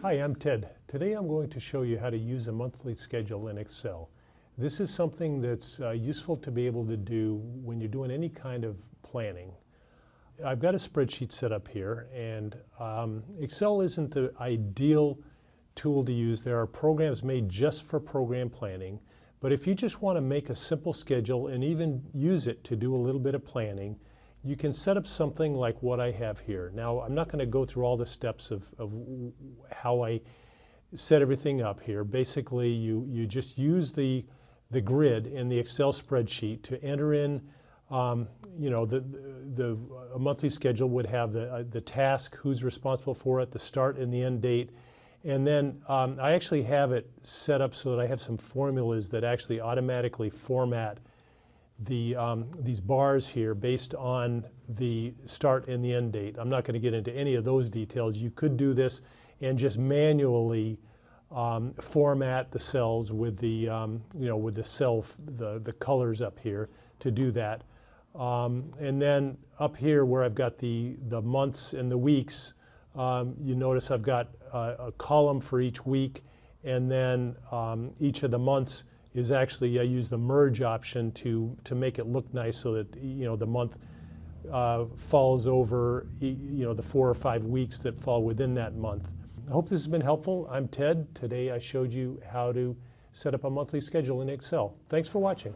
Hi, I'm Ted. Today I'm going to show you how to use a monthly schedule in Excel. This is something that's useful to be able to do when you're doing any kind of planning. I've got a spreadsheet set up here, and Excel isn't the ideal tool to use. There are programs made just for program planning, but if you just want to make a simple schedule and even use it to do a little bit of planning, you can set up something like what I have here. Now, I'm not going to go through all the steps of how I set everything up here. Basically, you just use the grid in the Excel spreadsheet to enter in, a monthly schedule would have the task, who's responsible for it, the start and the end date. And then I actually have it set up so that I have some formulas that actually automatically format these bars here based on the start and the end date. I'm not going to get into any of those details. You could do this and just manually format the cells with the the colors up here to do that. And then up here where I've got the months and the weeks, you notice I've got a column for each week, and then each of the months is actually, I use the merge option to make it look nice so that the month falls over the 4 or 5 weeks that fall within that month. I hope this has been helpful. I'm Ted. Today I showed you how to set up a monthly schedule in Excel. Thanks for watching.